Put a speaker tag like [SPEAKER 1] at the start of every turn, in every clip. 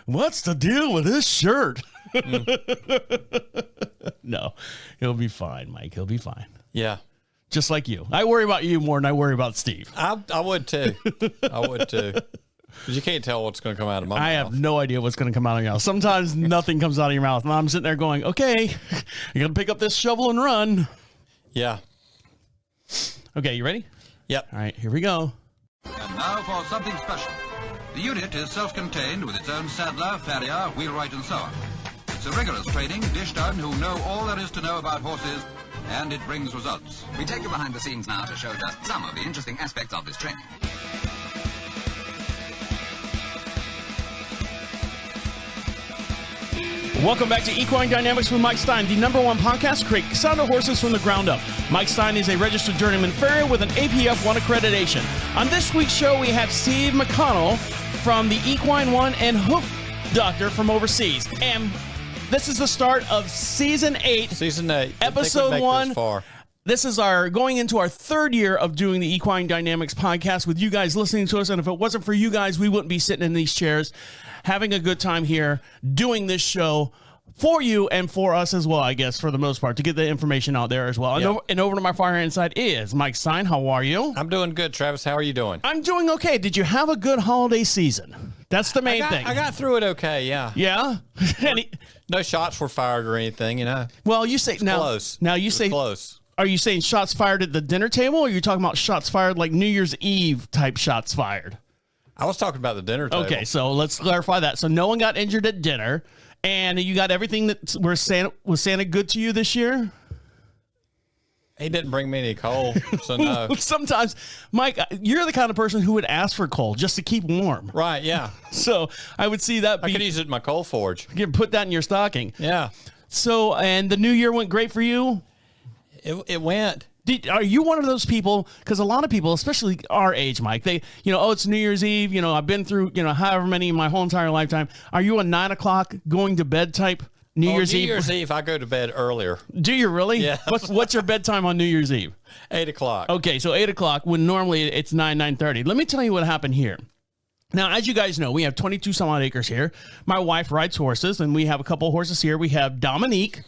[SPEAKER 1] What's the deal with this shirt? No, he'll be fine, Mike. He'll be fine.
[SPEAKER 2] Yeah.
[SPEAKER 1] Just like you. I worry about you more than I worry about Steve.
[SPEAKER 2] I would too. I would too. Because you can't tell what's going to come out of my mouth.
[SPEAKER 1] I have no idea what's going to come out of your mouth. Sometimes nothing comes out of your mouth. And I'm sitting there going, okay, you're going to pick up this shovel and run.
[SPEAKER 2] Yeah.
[SPEAKER 1] Okay, you ready?
[SPEAKER 2] Yep.
[SPEAKER 1] All right, here we go.
[SPEAKER 3] And now for something special. The unit is self-contained with its own saddler, farrier, wheelwright and so on. It's a rigorous training dished out who know all there is to know about horses, and it brings results.
[SPEAKER 4] We take you behind the scenes now to show just some of the interesting aspects of this training.
[SPEAKER 1] Welcome back to Equine Dynamics with Mike Stine, the #1 podcast to create sound of horses from the ground up. Mike Stine is a registered journeyman farrier with an APF 1 accreditation. On this week's show, we have Steve McConnell from the Equine 1 and Hoof Doctor from overseas. And this is the start of Season 8.
[SPEAKER 2] Season 8.
[SPEAKER 1] Episode 1. This is our going into our third year of doing the Equine Dynamics podcast with you guys listening to us. And if it wasn't for you guys, we wouldn't be sitting in these chairs having a good time here doing this show for you and for us as well, I guess, for the most part, to get the information out there as well.
[SPEAKER 2] Yep.
[SPEAKER 1] And over to my far hand side is Mike Stine. How are you?
[SPEAKER 2] I'm doing good, Travis. How are you doing?
[SPEAKER 1] I'm doing okay. Did you have a good holiday season? That's the main thing.
[SPEAKER 2] I got through it okay, yeah.
[SPEAKER 1] Yeah?
[SPEAKER 2] No shots were fired or anything, you know.
[SPEAKER 1] Well, you say now.
[SPEAKER 2] Close.
[SPEAKER 1] Now you say
[SPEAKER 2] close.
[SPEAKER 1] Are you saying shots fired at the dinner table, or are you talking about shots fired like New Year's Eve type shots fired?
[SPEAKER 2] I was talking about the dinner table.
[SPEAKER 1] Okay, so let's clarify that. So no one got injured at dinner, and you got everything that was Santa good to you this year?
[SPEAKER 2] He didn't bring me any coal, so no.
[SPEAKER 1] Sometimes, Mike, you're the kind of person who would ask for coal just to keep warm.
[SPEAKER 2] Right, yeah.
[SPEAKER 1] So I would see that.
[SPEAKER 2] I could use it in my coal forge.
[SPEAKER 1] You put that in your stocking.
[SPEAKER 2] Yeah.
[SPEAKER 1] So, and the new year went great for you?
[SPEAKER 2] It went.
[SPEAKER 1] Are you one of those people? Because a lot of people, especially our age, Mike, they, it's New Year's Eve. I've been through, however many in my whole entire lifetime. Are you a 9 o'clock going to bed type New Year's Eve?
[SPEAKER 2] New Year's Eve, I go to bed earlier.
[SPEAKER 1] Do you really?
[SPEAKER 2] Yeah.
[SPEAKER 1] What's your bedtime on New Year's Eve?
[SPEAKER 2] 8 o'clock.
[SPEAKER 1] Okay, so 8 o'clock when normally it's 9:30. Let me tell you what happened here. Now, as you guys know, we have 22 some odd acres here. My wife rides horses, and we have a couple horses here. We have Dominique.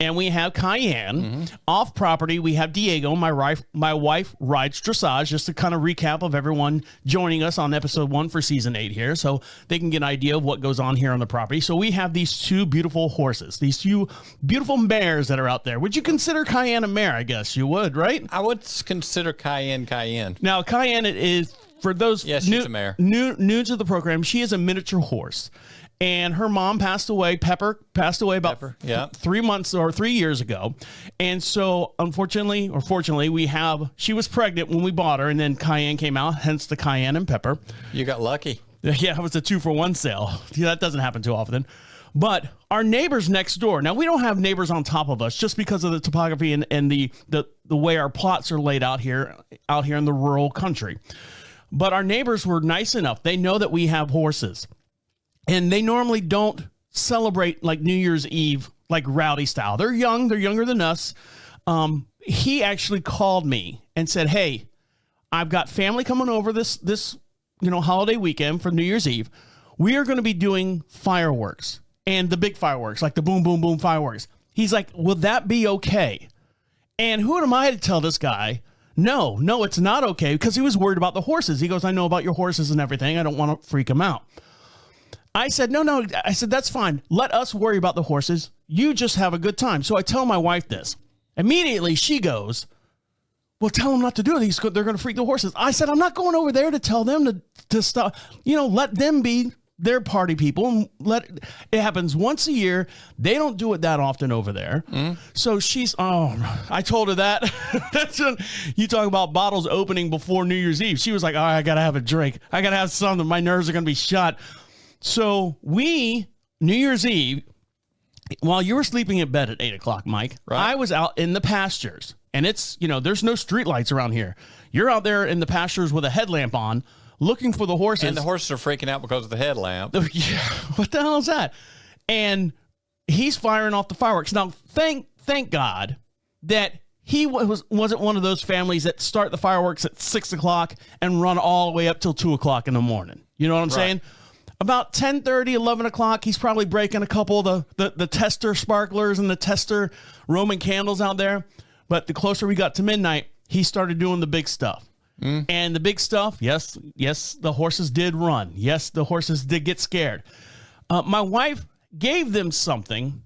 [SPEAKER 1] And we have Cayenne. Mm-hmm. Off property, we have Diego. My wife rides dressage, just to kind of recap of everyone joining us on episode 1 for season 8 here, so they can get an idea of what goes on here on the property. So we have these two beautiful horses, these two beautiful mares that are out there. Would you consider Cayenne a mare? I guess you would, right?
[SPEAKER 2] I would consider Cayenne.
[SPEAKER 1] Now, Cayenne is, for those
[SPEAKER 2] she's a mare.
[SPEAKER 1] New to the program, she is a miniature horse. And her mom passed away. Pepper passed away about 3 months or 3 years ago. And so, unfortunately, or fortunately, she was pregnant when we bought her, and then Cayenne came out, hence the Cayenne and Pepper.
[SPEAKER 2] You got lucky.
[SPEAKER 1] Yeah, it was a 2-for-1 sale. Yeah, that doesn't happen too often. But our neighbors next door, now we don't have neighbors on top of us just because of the topography and the way our plots are laid out here in the rural country. But our neighbors were nice enough. They know that we have horses. And they normally don't celebrate like New Year's Eve, like rowdy style. They're young. They're younger than us. He actually called me and said, hey, I've got family coming over this holiday weekend for New Year's Eve. We are going to be doing fireworks, and the big fireworks, like the boom, boom, boom fireworks. He's like, will that be okay? And who am I to tell this guy, no, it's not okay, because he was worried about the horses. He goes, I know about your horses and everything. I don't want to freak him out. I said, no. I said, that's fine. Let us worry about the horses. You just have a good time. So I tell my wife this. Immediately, she goes, well, tell them not to do it. They're going to freak the horses. I said, I'm not going over there to tell them to stop. Let them be their party people. And it happens once a year. They don't do it that often over there. Mm. So I told her that. That's when you talk about bottles opening before New Year's Eve. She was like, I got to have a drink. I got to have something. My nerves are going to be shot. So New Year's Eve, while you were sleeping in bed at 8 o'clock, Mike, right. I was out in the pastures, and it's, there's no street lights around here. You're out there in the pastures with a headlamp on, looking for the horses.
[SPEAKER 2] And the horses are freaking out because of the headlamp.
[SPEAKER 1] Yeah, what the hell is that? And he's firing off the fireworks. Now, thank God that he wasn't one of those families that start the fireworks at 6 o'clock and run all the way up till 2 o'clock in the morning. You know what I'm saying? about 10:30, 11 o'clock, he's probably breaking a couple of the tester sparklers and the tester Roman candles out there. But the closer we got to midnight, he started doing the big stuff. And the big stuff, yes, the horses did run. Yes, the horses did get scared. My wife gave them something.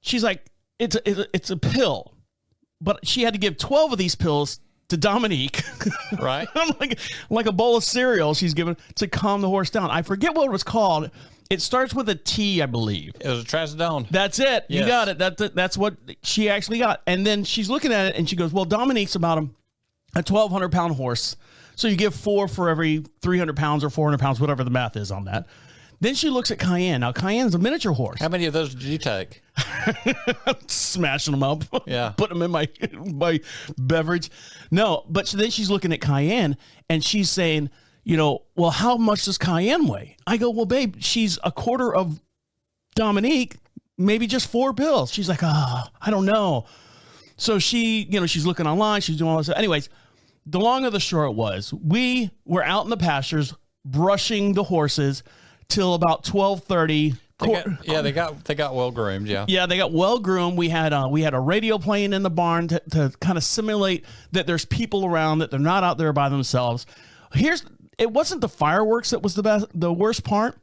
[SPEAKER 1] She's like, it's a pill. But she had to give 12 of these pills to Dominique.
[SPEAKER 2] Right.
[SPEAKER 1] I'm like a bowl of cereal she's given to calm the horse down. I forget what it was called. It starts with a T, I believe.
[SPEAKER 2] It was a trazodone.
[SPEAKER 1] That's it.
[SPEAKER 2] Yes.
[SPEAKER 1] You got it. That's what she actually got. And then she's looking at it and she goes, well, Dominique's about a 1,200 pound horse. So you give 4 for every 300 pounds or 400 pounds, whatever the math is on that. Then she looks at Cayenne. Now, Cayenne's a miniature horse.
[SPEAKER 2] How many of those did you take?
[SPEAKER 1] Smashing them up.
[SPEAKER 2] Yeah.
[SPEAKER 1] Putting them in my beverage. No, but then she's looking at Cayenne and she's saying, well, how much does Cayenne weigh? I go, well, babe, she's a quarter of Dominique, maybe just 4 pills. She's like, I don't know. So she's looking online. She's doing all this. Anyways, the long of the short was we were out in the pastures brushing the horses till about 12:30.
[SPEAKER 2] They got well groomed. Yeah.
[SPEAKER 1] Yeah, they got well groomed. We had a radio playing in the barn to kind of simulate that there's people around, that they're not out there by themselves. It wasn't the fireworks that was the worst part.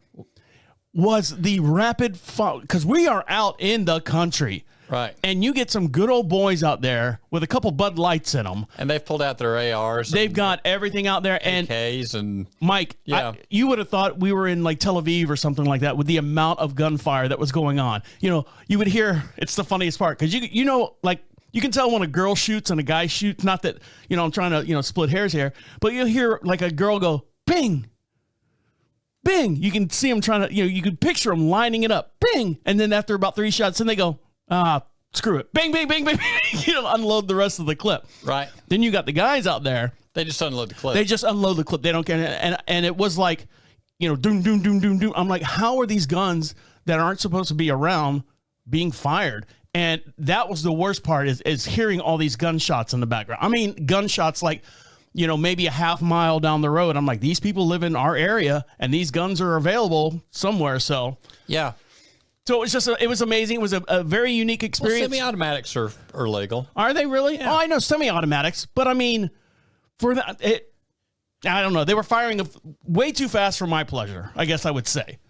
[SPEAKER 1] Was the rapid fire, because we are out in the country.
[SPEAKER 2] Right.
[SPEAKER 1] And you get some good old boys out there with a couple Bud Lights in them.
[SPEAKER 2] And they've pulled out their ARs.
[SPEAKER 1] They've got everything out there. And
[SPEAKER 2] AKs and
[SPEAKER 1] Mike,
[SPEAKER 2] yeah.
[SPEAKER 1] You would have thought we were in like Tel Aviv or something like that with the amount of gunfire that was going on. You would hear, it's the funniest part, because you can tell when a girl shoots and a guy shoots. Not that, I'm trying to, split hairs here, but you'll hear like a girl go, bing, bing. You can see them trying to, you can picture them lining it up, bing. And then after about 3 shots, then they go, screw it. Bang, bang, bang, bang. Unload the rest of the clip.
[SPEAKER 2] Right.
[SPEAKER 1] Then you got the guys out there.
[SPEAKER 2] They just unload the clip.
[SPEAKER 1] They just unload the clip. They don't care. And it was like, doom, doom, doom, doom, doom. I'm like, how are these guns that aren't supposed to be around being fired? And that was the worst part is hearing all these gunshots in the background. I mean, gunshots like, maybe a half mile down the road. I'm like, these people live in our area and these guns are available somewhere. So,
[SPEAKER 2] yeah.
[SPEAKER 1] So it was amazing. It was a very unique experience.
[SPEAKER 2] Well, semi-automatics are legal.
[SPEAKER 1] Are they really?
[SPEAKER 2] Yeah.
[SPEAKER 1] Oh, I know semi-automatics, but I mean, I don't know. They were firing way too fast for my pleasure, I guess I would say.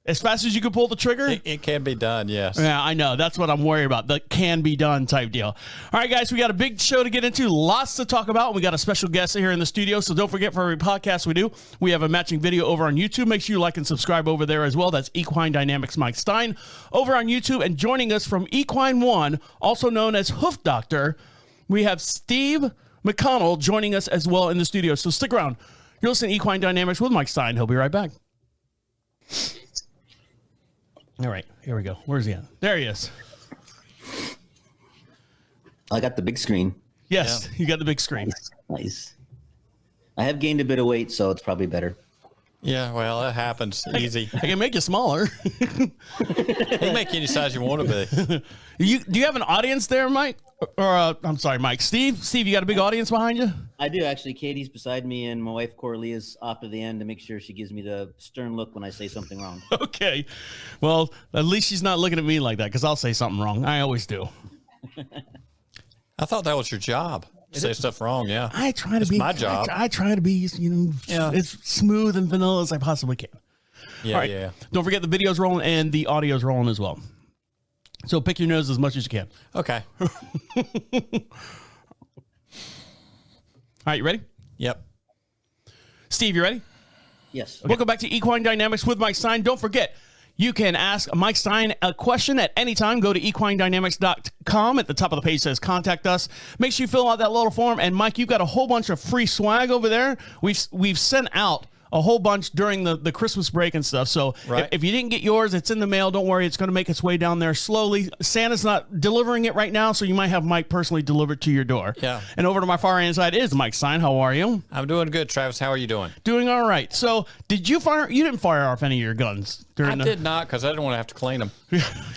[SPEAKER 1] As fast as you could pull the trigger?
[SPEAKER 2] It can be done, yes.
[SPEAKER 1] Yeah, I know. That's what I'm worried about. The can be done type deal. All right, guys, we got a big show to get into. Lots to talk about. We got a special guest here in the studio, so don't forget, for every podcast we do, we have a matching video over on YouTube. Make sure you like and subscribe over there as well. That's Equine Dynamics Mike Stine over on YouTube. And joining us from Equine 1, also known as Hoof Doctor, we have Steve McConnell joining us as well in the studio. So stick around. You're listening to Equine Dynamics with Mike Stine. He'll be right back. All right, here we go. Where's he at? There he is.
[SPEAKER 5] I got the big screen.
[SPEAKER 1] Yes, You got the big screen.
[SPEAKER 5] Nice. I have gained a bit of weight, so it's probably better.
[SPEAKER 2] Yeah, well, that happens. Easy.
[SPEAKER 1] I can make you smaller.
[SPEAKER 2] You can make any size you want to be.
[SPEAKER 1] Do you have an audience there, Mike? Or I'm sorry, Mike. Steve, you got a big audience behind you?
[SPEAKER 5] I do, actually. Katie's beside me, and my wife, Coralie, is off to the end to make sure she gives me the stern look when I say something wrong.
[SPEAKER 1] Okay. Well, at least she's not looking at me like that, because I'll say something wrong. I always do.
[SPEAKER 2] I thought that was your job. Say stuff wrong, yeah.
[SPEAKER 1] I try to be
[SPEAKER 2] my job.
[SPEAKER 1] I try to be, as smooth and vanilla as I possibly can.
[SPEAKER 2] Yeah,
[SPEAKER 1] All right.
[SPEAKER 2] yeah.
[SPEAKER 1] Don't forget the video's rolling and the audio's rolling as well. So pick your nose as much as you can.
[SPEAKER 2] Okay.
[SPEAKER 1] All right, you ready?
[SPEAKER 2] Yep.
[SPEAKER 1] Steve, you ready?
[SPEAKER 5] Yes.
[SPEAKER 1] Okay. Welcome back to Equine Dynamics with Mike Stine. Don't forget, you can ask Mike Stine a question at any time. Go to equinedynamics.com. At the top of the page says contact us. Make sure you fill out that little form. And Mike, you've got a whole bunch of free swag over there. We've sent out a whole bunch during the Christmas break and stuff. So
[SPEAKER 2] right.
[SPEAKER 1] if you didn't get yours, it's in the mail. Don't worry. It's going to make its way down there slowly. Santa's not delivering it right now, so you might have Mike personally deliver it to your door.
[SPEAKER 2] Yeah.
[SPEAKER 1] And over to my far hand side is Mike Stine. How are you?
[SPEAKER 2] I'm doing good, Travis. How are you doing?
[SPEAKER 1] Doing all right. So you didn't fire off any of your guns?
[SPEAKER 2] I did not, because I didn't want to have to clean them.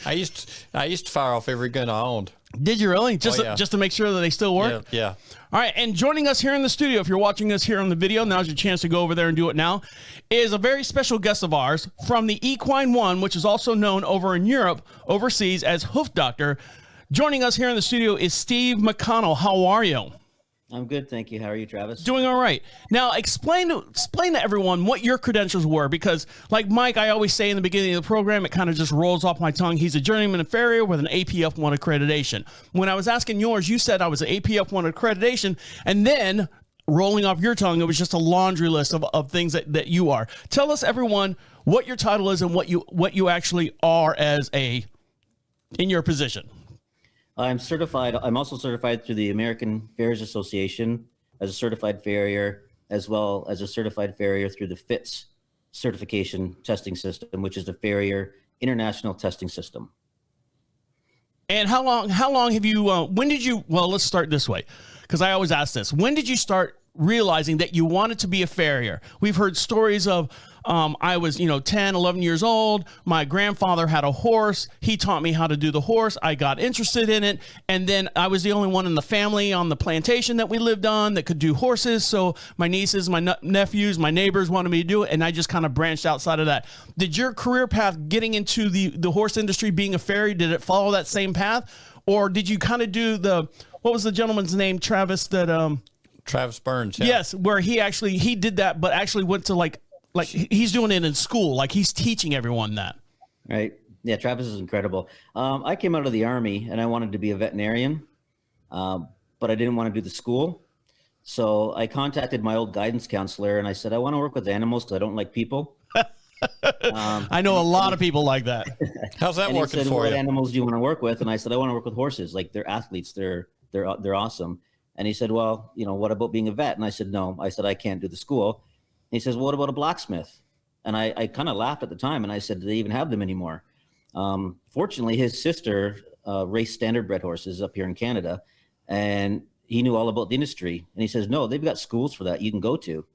[SPEAKER 2] I used to fire off every gun I owned.
[SPEAKER 1] Did you really? Just
[SPEAKER 2] yeah.
[SPEAKER 1] just to make sure that they still work?
[SPEAKER 2] Yeah.
[SPEAKER 1] All right, and joining us here in the studio, if you're watching us here on the video, now's your chance to go over there and do it now, is a very special guest of ours from the Equine 1, which is also known over in Europe, overseas, as Hoof Doctor. Joining us here in the studio is Steve McConnell. How are you?
[SPEAKER 5] I'm good, thank you. How are you, Travis?
[SPEAKER 1] Doing all right. Now, explain to everyone what your credentials were, because like Mike, I always say in the beginning of the program, it kind of just rolls off my tongue. He's a journeyman farrier with an APF1 accreditation. When I was asking yours, you said I was an APF1 accreditation, and then rolling off your tongue, it was just a laundry list of things that you are. Tell us, everyone, what your title is and what you actually are in your position.
[SPEAKER 5] I'm certified. I'm also certified through the American Farriers Association as a certified farrier, as well as a certified farrier through the f.i.t.s certification testing system, which is the Farrier International Testing System.
[SPEAKER 1] And how long have you, when did you, well, let's start this way, because I always ask this. When did you start realizing that you wanted to be a farrier? We've heard stories of, I was, 10, 11 years old. My grandfather had a horse. He taught me how to do the horse. I got interested in it. And then I was the only one in the family on the plantation that we lived on that could do horses. So my nieces, my nephews, my neighbors wanted me to do it. And I just kind of branched outside of that. Did your career path getting into the horse industry, being a farrier, did it follow that same path? Or did you kind of do what was the gentleman's name, Travis, that,
[SPEAKER 2] Travis Burns. Yeah.
[SPEAKER 1] Yes, where he did that, but actually went to like he's doing it in school, like he's teaching everyone that.
[SPEAKER 5] Right. Yeah, Travis is incredible. I came out of the Army and I wanted to be a veterinarian, but I didn't want to do the school. So I contacted my old guidance counselor and I said, I want to work with animals because I don't like people.
[SPEAKER 1] I know a lot of people like that.
[SPEAKER 2] How's that
[SPEAKER 5] and
[SPEAKER 2] working
[SPEAKER 5] he said,
[SPEAKER 2] for
[SPEAKER 5] what
[SPEAKER 2] you?
[SPEAKER 5] animals do you want to work with? And I said, I want to work with horses. Like, they're athletes. They're awesome. And he said, well, what about being a vet? And I said, no. I said, I can't do the school. And he says, well, what about a blacksmith? And I kind of laughed at the time. And I said, do they even have them anymore? Fortunately, his sister raced standard bred horses up here in Canada. And he knew all about the industry. And he says, no, they've got schools for that you can go to.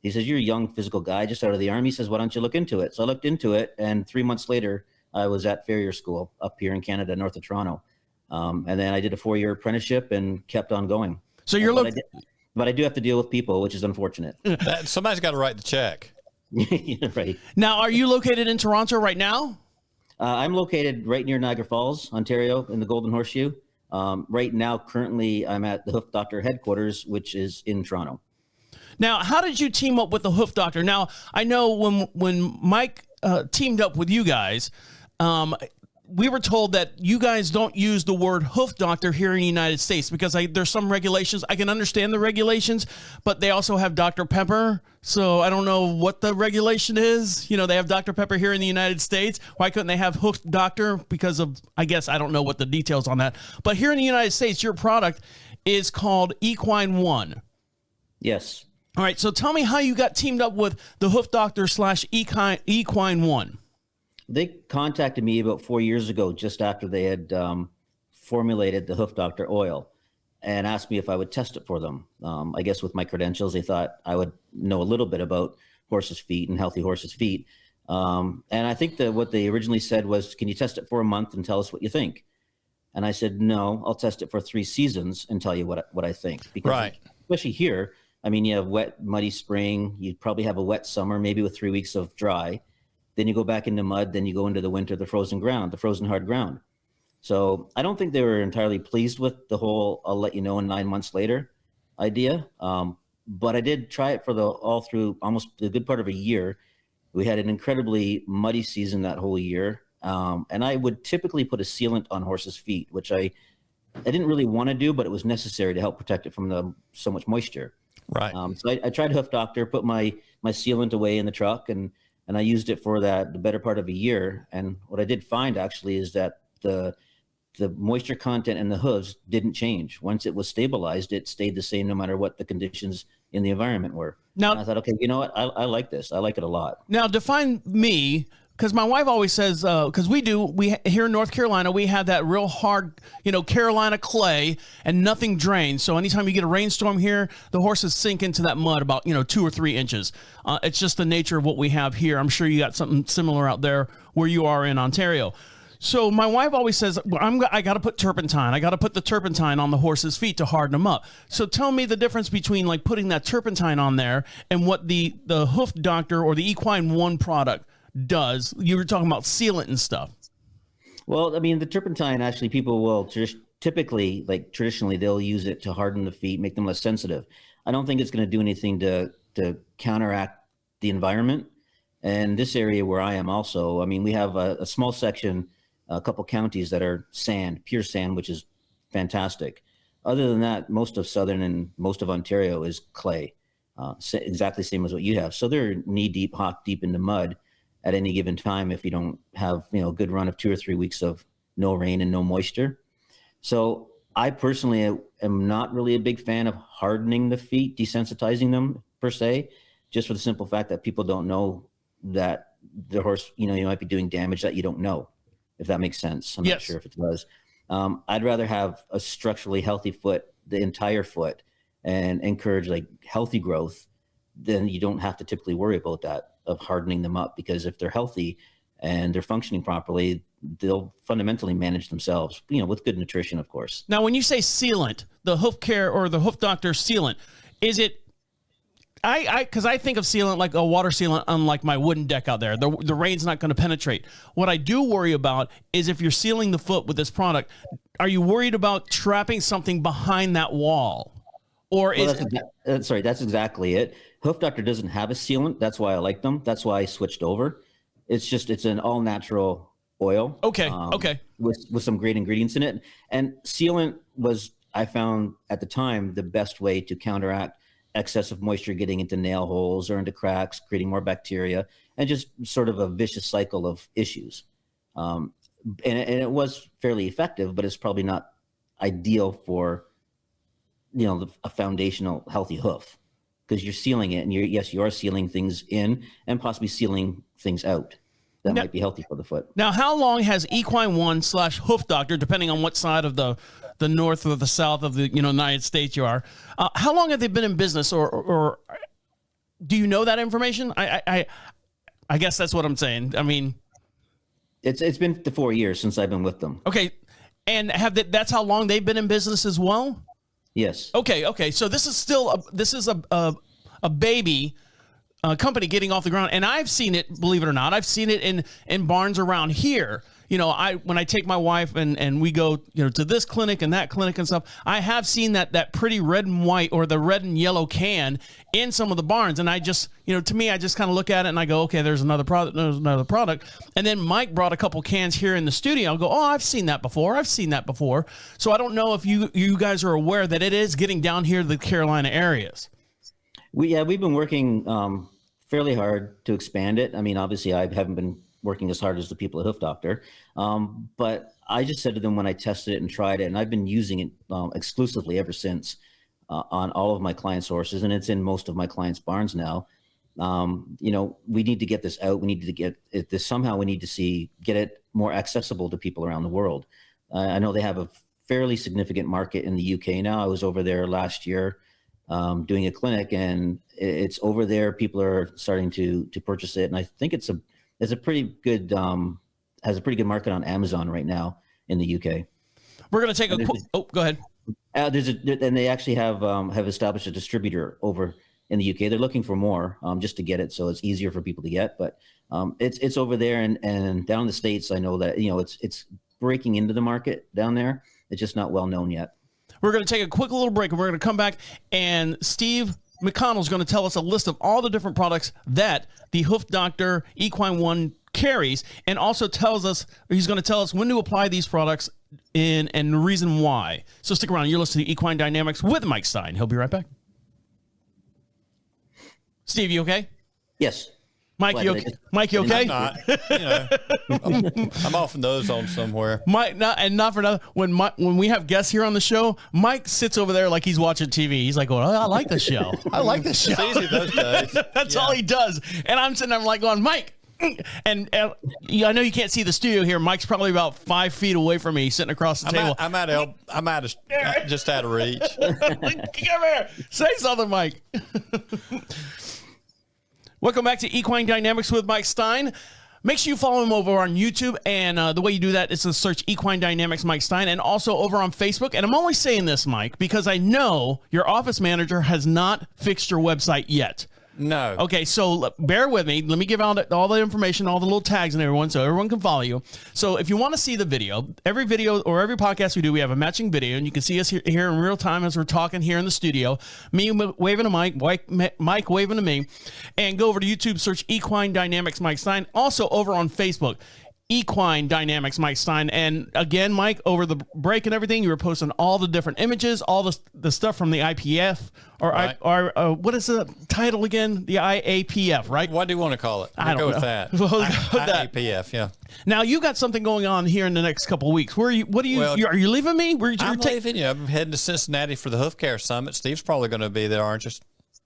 [SPEAKER 5] He says, you're a young physical guy just out of the Army. He says, why don't you look into it? So I looked into it. And 3 months later, I was at farrier school up here in Canada, north of Toronto. And then I did a 4-year apprenticeship and kept on going.
[SPEAKER 1] So you're looking,
[SPEAKER 5] but I do have to deal with people, which is unfortunate.
[SPEAKER 2] Somebody's got to write the check.
[SPEAKER 5] Right.
[SPEAKER 1] Now, are you located in Toronto right now?
[SPEAKER 5] I'm located right near Niagara Falls, Ontario, in the Golden Horseshoe. Right now, currently, I'm at the Hoof Doctor headquarters, which is in Toronto.
[SPEAKER 1] Now, how did you team up with the Hoof Doctor? Now, I know when Mike teamed up with you guys, we were told that you guys don't use the word Hoof Doctor here in the United States because there's some regulations. I can understand the regulations, but they also have Dr. Pepper. So I don't know what the regulation is. They have Dr. Pepper here in the United States. Why couldn't they have Hoof Doctor? Because of, I guess, I don't know what the details on that. But here in the United States, your product is called Equine 1.
[SPEAKER 5] Yes.
[SPEAKER 1] All right. So tell me how you got teamed up with the Hoof Doctor / Equine 1.
[SPEAKER 5] They contacted me about 4 years ago, just after they had formulated the Hoof Doctor oil, and asked me if I would test it for them. I guess with my credentials, they thought I would know a little bit about horses' feet and healthy horses' feet. And I think that what they originally said was, can you test it for a month and tell us what you think? And I said, no, I'll test it for 3 seasons and tell you what I think. Because
[SPEAKER 2] right.
[SPEAKER 5] Especially here, I mean, you have wet, muddy spring. You probably have a wet summer, maybe with 3 weeks of dry. Then you go back into mud. Then you go into the winter, the frozen ground, the frozen hard ground. So I don't think they were entirely pleased with the whole "I'll let you know in 9 months later" idea. But I did try it for all through almost the good part of a year. We had an incredibly muddy season that whole year. And I would typically put a sealant on horses' feet, which I didn't really want to do, but it was necessary to help protect it from so much moisture.
[SPEAKER 2] Right.
[SPEAKER 5] So I tried Hoof Doctor, put my sealant away in the truck, and I used it for the better part of a year. And what I did find actually is that the moisture content in the hooves didn't change. Once it was stabilized, it stayed the same no matter what the conditions in the environment were. Now, and I thought, okay, you know what? I like this. I like it a lot.
[SPEAKER 1] Now, define me, because my wife always says, because we here in North Carolina, we have that real hard, Carolina clay, and nothing drains. So anytime you get a rainstorm here, the horses sink into that mud about, 2 or 3 inches. It's just the nature of what we have here. I'm sure you got something similar out there where you are in Ontario. So my wife always says, well, I got to put turpentine. I got to put the turpentine on the horse's feet to harden them up. So tell me the difference between like putting that turpentine on there and what the Hoof Doctor or the Equine 1 product does. You were talking about sealant and stuff.
[SPEAKER 5] Well, I mean, the turpentine, actually, people will typically, like traditionally, they'll use it to harden the feet, make them less sensitive. I don't think it's going to do anything to counteract the environment. And this area where I am also, I mean, we have a small section, a couple counties that are sand, pure sand, which is fantastic. Other than that, most of Southern and most of Ontario is clay, exactly same as what you have. So they're knee deep, hop deep into mud at any given time if you don't have, a good run of 2 or 3 weeks of no rain and no moisture. So I personally am not really a big fan of hardening the feet, desensitizing them per se, just for the simple fact that people don't know that the horse, you might be doing damage that you don't know, if that makes sense. I'm not sure if it does. I'd rather have a structurally healthy foot, the entire foot, and encourage like healthy growth. Then you don't have to typically worry about that of hardening them up, because if they're healthy and they're functioning properly, they'll fundamentally manage themselves, with good nutrition, of course.
[SPEAKER 1] Now, when you say sealant, the Hoof Care or the Hoof Doctor sealant, is it, because I think of sealant like a water sealant on like my wooden deck out there. The rain's not going to penetrate. What I do worry about is if you're sealing the foot with this product, are you worried about trapping something behind that wall? Or
[SPEAKER 5] that's exactly it. Hoof Doctor doesn't have a sealant. That's why I like them. That's why I switched over. It's an all natural oil.
[SPEAKER 1] Okay.
[SPEAKER 5] With some great ingredients in it. And sealant was, I found at the time, the best way to counteract excessive moisture getting into nail holes or into cracks, creating more bacteria, and just sort of a vicious cycle of issues. And it was fairly effective, but it's probably not ideal for, a foundational healthy hoof, because you're sealing it, and you are sealing things in and possibly sealing things out that might be healthy for the foot.
[SPEAKER 1] Now, how long has Equine 1 / Hoof Doctor, depending on what side of the north or the south of the United States you are, how long have they been in business, or do you know that information? I guess that's what I'm saying. I mean,
[SPEAKER 5] it's been 4 years since I've been with them.
[SPEAKER 1] Okay, and that's how long they've been in business as well?
[SPEAKER 5] Yes.
[SPEAKER 1] Okay. So this is still a baby company getting off the ground, and I've seen it. Believe it or not, I've seen it in barns around here. When I take my wife and we go, to this clinic and that clinic and stuff, I have seen that pretty red and white or the red and yellow can in some of the barns. And I just, to me, I just kind of look at it and I go, okay, there's another product. And then Mike brought a couple cans here in the studio. I'll go, oh, I've seen that before. So I don't know if you guys are aware that it is getting down here to the Carolina areas.
[SPEAKER 5] We've been working fairly hard to expand it. I mean, obviously I haven't been working as hard as the people at Hoof Doctor. But I just said to them when I tested it and tried it, and I've been using it exclusively ever since on all of my clients' horses, and it's in most of my clients' barns now. We need to get this out. We need to get this somehow. We need to get it more accessible to people around the world. I know they have a fairly significant market in the UK now. I was over there last year doing a clinic, and it's over there. People are starting to purchase it, and I think it's a pretty good has a pretty good market on Amazon right now in the UK.
[SPEAKER 1] We're going to take a quick. Oh, go ahead.
[SPEAKER 5] And they actually have established a distributor over in the UK. They're looking for more just to get it, so it's easier for people to get. But it's over there, and down in the States, I know that it's breaking into the market down there. It's just not well known yet.
[SPEAKER 1] We're going to take a quick little break, and we're going to come back, and Steve McConnell is going to tell us a list of all the different products that the Hoof Doctor Equine 1 carries, and also he's going to tell us when to apply these products and the reason why. So stick around. You're listening to Equine Dynamics with Mike Stine. He'll be right back. Steve, you okay?
[SPEAKER 5] Yes.
[SPEAKER 1] Mike, you okay?
[SPEAKER 2] I'm not. I'm off those on somewhere.
[SPEAKER 1] Mike, not for nothing. When we have guests here on the show, Mike sits over there like he's watching TV. He's like, "Oh, I like the show. I like the show."
[SPEAKER 2] It's easy those days.
[SPEAKER 1] That's all he does. And I'm sitting there like going, Mike. And I know you can't see the studio here. Mike's probably about 5 feet away from me, sitting across the table.
[SPEAKER 2] I'm just out of reach.
[SPEAKER 1] Come here. Say something, Mike. Welcome back to Equine Dynamics with Mike Stine. Make sure you follow him over on YouTube, and the way you do that is to search Equine Dynamics Mike Stine, and also over on Facebook. And I'm only saying this, Mike, because I know your office manager has not fixed your website yet.
[SPEAKER 2] No.
[SPEAKER 1] Okay, so bear with me. Let me give out all the information, all the little tags and everyone, so everyone can follow you. So if you want to see the video or every podcast we do, we have a matching video, and you can see us here in real time as we're talking here in the studio. Me waving to Mike waving to me. And go over to YouTube, search Equine Dynamics Mike Stine. Also over on Facebook, Equine Dynamics Mike Stine. And again, Mike, over the break and everything, you were posting all the different images, all the stuff from the IPF
[SPEAKER 2] Right.
[SPEAKER 1] what is the title again? The IAPF, right?
[SPEAKER 2] What do you want to call it?
[SPEAKER 1] I don't
[SPEAKER 2] go
[SPEAKER 1] know.
[SPEAKER 2] with that.
[SPEAKER 1] We'll go with that.
[SPEAKER 2] IAPF, yeah.
[SPEAKER 1] Now you got something going on here in the next couple of weeks. Where are you? What are you?
[SPEAKER 2] Well,
[SPEAKER 1] are you leaving me?
[SPEAKER 2] I'm leaving you. I'm heading to Cincinnati for the Hoof Care Summit. Steve's probably going to be there, aren't you?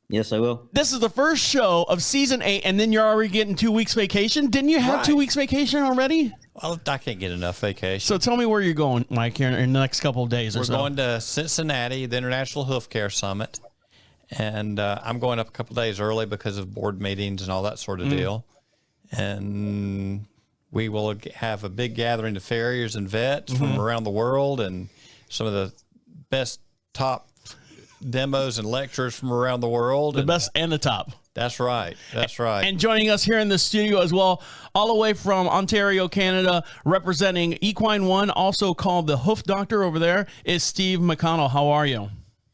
[SPEAKER 5] Yes, I will.
[SPEAKER 1] This is the first show of season 8, and then you're already getting 2 weeks vacation. Didn't you have
[SPEAKER 2] Right.
[SPEAKER 1] 2 weeks vacation already?
[SPEAKER 2] Well, I can't get enough vacation.
[SPEAKER 1] So tell me where you're going, Mike, here in the next couple of days or
[SPEAKER 2] We're
[SPEAKER 1] so.
[SPEAKER 2] going to Cincinnati, the International Hoof Care Summit, and I'm going up a couple days early because of board meetings and all that sort of deal. And we will have a big gathering of farriers and vets from around the world, and some of the best top demos and lecturers from around the world.
[SPEAKER 1] The best and the top.
[SPEAKER 2] That's right. That's right.
[SPEAKER 1] And joining us here in the studio as well, all the way from Ontario, Canada, representing Equine One, also called the Hoof Doctor over there, is Steve McConnell. How are you?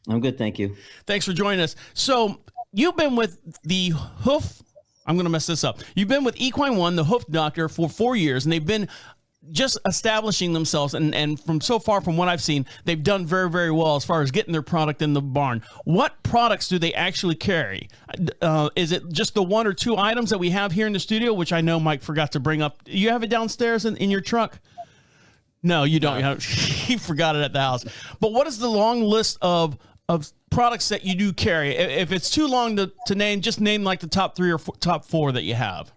[SPEAKER 5] I'm good, thank you.
[SPEAKER 1] Thanks for joining us. So you've been with the Hoof, I'm going to mess this up. You've been with Equine One, the Hoof Doctor, for 4 years, and they've been just establishing themselves. And from so far from what I've seen, they've done very, very well as far as getting their product in the barn. What products do they actually carry? Is it just the 1 or 2 items that we have here in the studio, which I know Mike forgot to bring up? You have it downstairs in your truck? No, you don't.
[SPEAKER 2] No.
[SPEAKER 1] He forgot it at the house. But what is the long list of products that you do carry? If it's too long to name, just name like the top 3 or top 4 that you have.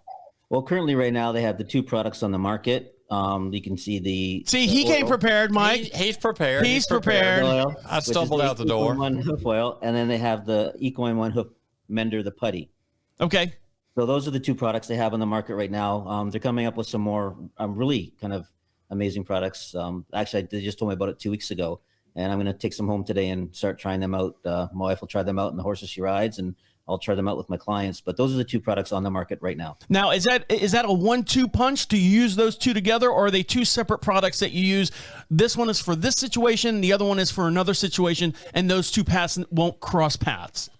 [SPEAKER 5] Well, currently right now they have the 2 products on the market. You can see
[SPEAKER 1] he came prepared, Mike.
[SPEAKER 2] He's prepared.
[SPEAKER 1] He's prepared.
[SPEAKER 5] oil,
[SPEAKER 2] I
[SPEAKER 5] which is
[SPEAKER 2] stumbled out the door.
[SPEAKER 5] Equine One hoof oil, and then they have the Equine One hoof mender, the putty.
[SPEAKER 1] Okay.
[SPEAKER 5] So those are the 2 products they have on the market right now. They're coming up with some more really kind of amazing products. Actually, they just told me about it 2 weeks ago, and I'm going to take some home today and start trying them out. My wife will try them out in the horses she rides, and I'll try them out with my clients. But those are the 2 products on the market right now.
[SPEAKER 1] Now, is that a 1-2 punch? Do you use those 2 together, or are they 2 separate products that you use? This one is for this situation, the other one is for another situation, and those 2 paths won't cross paths.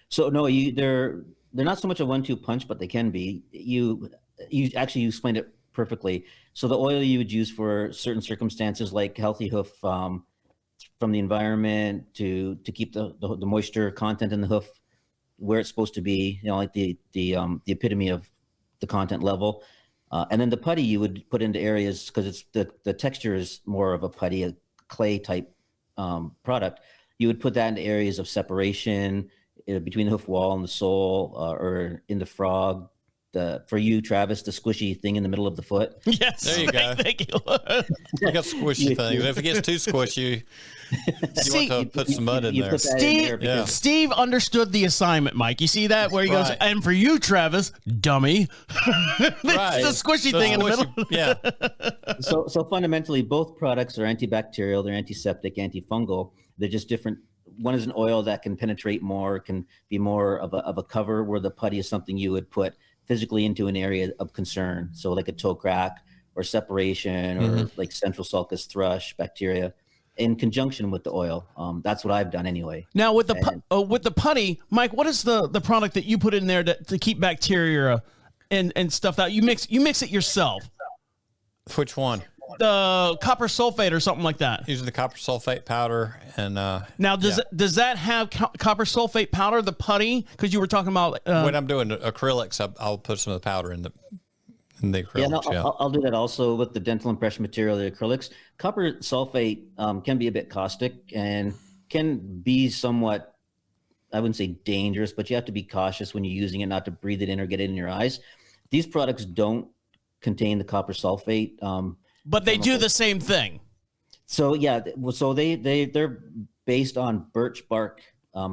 [SPEAKER 5] So no, they're not so much a 1-2 punch, but they can be. You explained it perfectly. So the oil you would use for certain circumstances, like healthy hoof, from the environment to keep the moisture content in the hoof where it's supposed to be, like the epitome of the content level. And then the putty you would put into areas, because it's the texture is more of a putty, a clay type product. You would put that into areas of separation between the hoof wall and the sole, or in the frog. For you, Travis, the squishy thing in the middle of the foot.
[SPEAKER 1] Yes.
[SPEAKER 2] There you go.
[SPEAKER 1] Thank you.
[SPEAKER 2] I got squishy things. If it gets too squishy, you want to put some mud in there.
[SPEAKER 5] Put that in there because-
[SPEAKER 1] Steve understood the assignment, Mike. You see that? Where he goes,
[SPEAKER 2] Right.
[SPEAKER 1] and for you, Travis, dummy. It's
[SPEAKER 2] Right.
[SPEAKER 1] the squishy thing in the middle.
[SPEAKER 2] Yeah.
[SPEAKER 5] So fundamentally, both products are antibacterial, they're antiseptic, antifungal. They're just different. One is an oil that can penetrate more, can be more of a cover, where the putty is something you would put physically into an area of concern. So like a toe crack or separation, or like central sulcus thrush bacteria, in conjunction with the oil. That's what I've done anyway.
[SPEAKER 1] Now with the putty, Mike, what is the product that you put in there to keep bacteria and stuff out? You mix it yourself.
[SPEAKER 2] Which one?
[SPEAKER 1] The copper sulfate or something like that.
[SPEAKER 2] Using the copper sulfate powder. And
[SPEAKER 1] now does that have copper sulfate powder, the putty? Because you were talking about
[SPEAKER 2] when I'm doing acrylics, I'll put some of the powder in the acrylics.
[SPEAKER 5] I'll do that also with the dental impression material, the acrylics. Copper sulfate can be a bit caustic and can be somewhat, I wouldn't say dangerous, but you have to be cautious when you're using it, not to breathe it in or get it in your eyes. These products don't contain the copper sulfate.
[SPEAKER 1] But they do the same thing.
[SPEAKER 5] So yeah, so they're based on birch bark